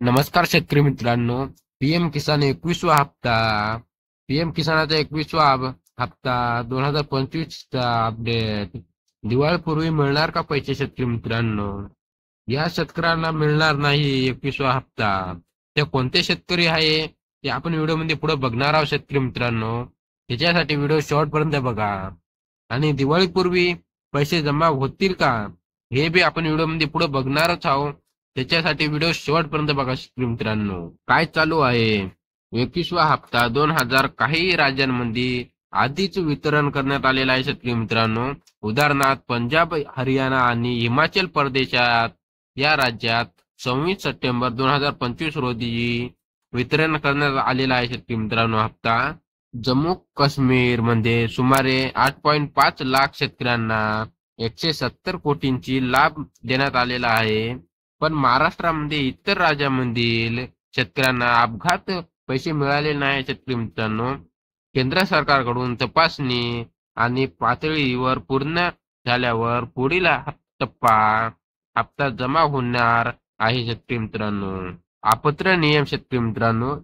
नमस्कार शेतकरी मित्रांनो. पीएम किसान 21वा हप्ता, पीएम किसानाचा 21वा हप्ता 2025 चा अपडेट. दिवाळीपूर्वी मिळणार का पैसे शेतकरी मित्रांनो? या शेतकऱ्यांना मिळणार नाही 21वा हप्ता. ते कोणते शेतकरी आहे ते आपण व्हिडिओमध्ये पुढे बघणार आहोत शेतकरी मित्रांनो. त्याच्यासाठी व्हिडिओ शेवट पर्यंत बघा. आणि दिवाळीपूर्वी पैसे जमा होतील का हे बी आपण व्हिडिओमध्ये पुढे बघणारच आहोत. त्याच्यासाठी व्हिडिओ शेवटपर्यंत बघा शेतकरी मित्रांनो. काय चालू आहे? 21वा हप्ता 2000 काही राज्यांमध्ये आधीच वितरण करण्यात आलेला आहे शेतकरी मित्रांनो. उदाहरणार्थ पंजाब, हरियाणा आणि हिमाचल प्रदेशात या राज्यात 26 सप्टेंबर 2025 रोजी वितरण करण्यात आलेला आहे शेतकरी मित्रांनो हप्ता. जम्मू काश्मीर मध्ये सुमारे 8.5 लाख शेतकऱ्यांना 170 कोटींची लाभ देण्यात आलेला आहे. पण महाराष्ट्रामध्ये इतर राज्यामधील शेतकऱ्यांना अपघात पैसे मिळाले नाही शेतकरी मित्रांनो. केंद्र सरकारकडून तपासणी आणि पातळीवर पूर्ण झाल्यावर पुढील टप्पा हप्ता जमा होणार आहे शेतकरी मित्रांनो. अपात्र नियम शेतकरी मित्रांनो.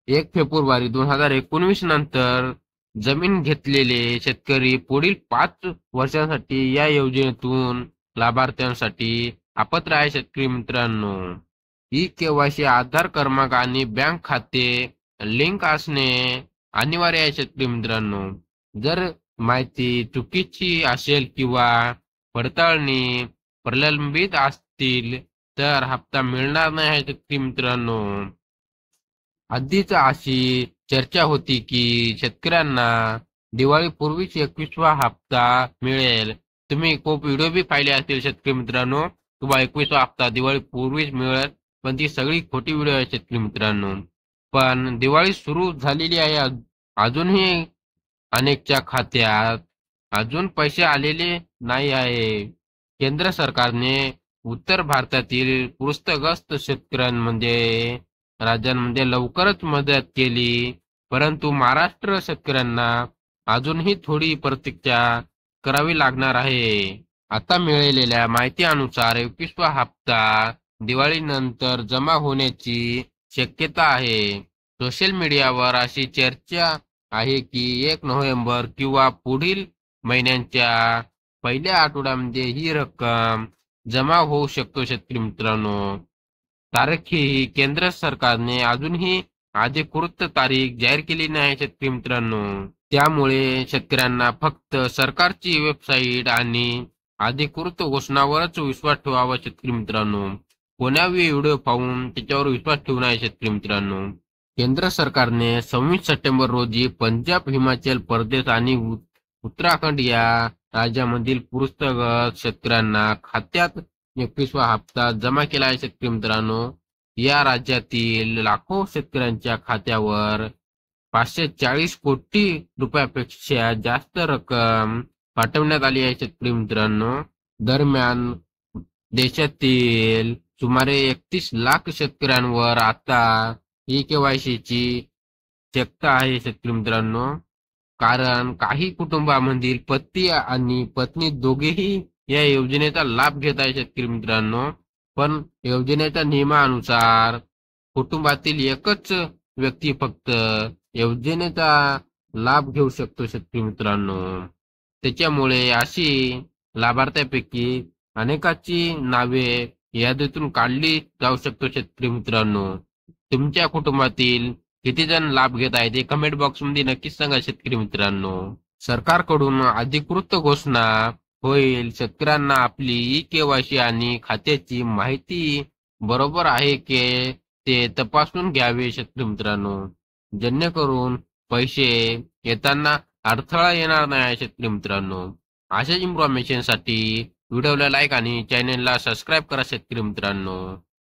1 फेब्रुवारी 2019 नंतर जमीन घेतलेले शेतकरी पुढील 5 वर्षांसाठी या योजनेतून लाभार्थ्यांसाठी अपात्र आहे शेतकरी मित्रांनो. ई केवायसी आधार क्रमांक आणि बँक खाते लिंक असणे अनिवार्य आहे शेतकरी मित्रांनो. जर माहिती चुकीची असेल किंवा पडताळणी प्रलंबित असतील तर हप्ता मिळणार नाही आहे शेतकरी मित्रांनो. आधीच अशी चर्चा होती की शेतकऱ्यांना दिवाळीपूर्वीच 21वा हप्ता मिळेल. तुम्ही खूप व्हिडिओ बी पाहिले असतील शेतकरी मित्रांनो. तुम्हाला 21वा हप्ता दिवाळीपूर्वीच मिळेल, पण ती सगळी खोटी व्हिडिओ आहे शेतकरी मित्रांनो. पण दिवाळी सुरू झालेली आहे. अजूनही अनेकच्या खात्यात अजून पैसे आलेले नाही आहे. केंद्र सरकारने उत्तर भारतातील पूरग्रस्त शेतकऱ्यांमध्ये राज्यांमध्ये लवकरच मदत केली, परंतु महाराष्ट्र शेतकऱ्यांना अजूनही थोडी प्रतीक्षा करावी लागणार आहे. आता मिळालेल्या माहितीनुसार 21वा हप्ता दिवाळीनंतर जमा होण्याची शक्यता आहे. सोशल मीडियावर अशी चर्चा आहे की 1 नोव्हेंबर किंवा पुढील महिन्यांच्या पहिल्या आठवड्यामध्ये ही रक्कम जमा होऊ शकतो शेतकरी मित्रांनो. तारखी केंद्र सरकारने अजूनही अधिकृत तारीख जाहीर केली नाही शेतकरी मित्रांनो. त्यामुळे शेतकऱ्यांना फक्त सरकारची वेबसाईट आणि अधिकृत घोषणावरच विश्वास ठेवावा शेतकरी मित्रांनो. कोणाही व्हिडिओ पाहून त्याच्यावर विश्वास ठेवू नये शेतकरी मित्रांनो. केंद्र सरकारने 26 सप्टेंबर रोजी पंजाब, हिमाचल प्रदेश आणि उत्तराखंड या राज्यामधील पूरग्रस्त शेतकऱ्यांना खात्यात 21वा हप्ता जमा केला आहे शेतकरी मित्रांनो. या राज्यातील लाखो शेतकऱ्यांच्या खात्यावर 540 कोटी रुपयापेक्षा जास्त रक्कम पाठवण्यात आली आहे शेतकरी मित्रांनो. दरम्यान देशातील सुमारे 31 लाख शेतकऱ्यांवर आता ई केवायसीची शक्यता आहे शेतकरी मित्रांनो. कारण काही कुटुंबामधील पती आणि पत्नी दोघेही या योजनेचा लाभ घेत आहे शेतकरी मित्रांनो. पण योजनेच्या नियमानुसार कुटुंबातील एकच व्यक्ती फक्त योजनेचा लाभ घेऊ शकतो शेतकरी मित्रांनो. त्याच्यामुळे अशी लाभार्थ्यापैकी अनेकाची नावे यादीतून काढली जाऊ शकतो शेतकरी मित्रांनो. तुमच्या कुटुंबातील किती जण लाभ घेत आहे ते कमेंट बॉक्स मध्ये नक्कीच सांगा शेतकरी मित्रांनो. सरकारकडून अधिकृत घोषणा होईल. शेतकऱ्यांना आपली ई केवायसी आणि खात्याची माहिती बरोबर आहे की ते तपासून घ्यावे शेतकरी मित्रांनो, जेणेकरून पैसे येताना अडथळा येणार नाही शेतकरी मित्रांनो. अशाच इन्फॉर्मेशन साठी व्हिडिओला लाईक आणि चॅनलला सबस्क्राईब करा शेतकरी मित्रांनो.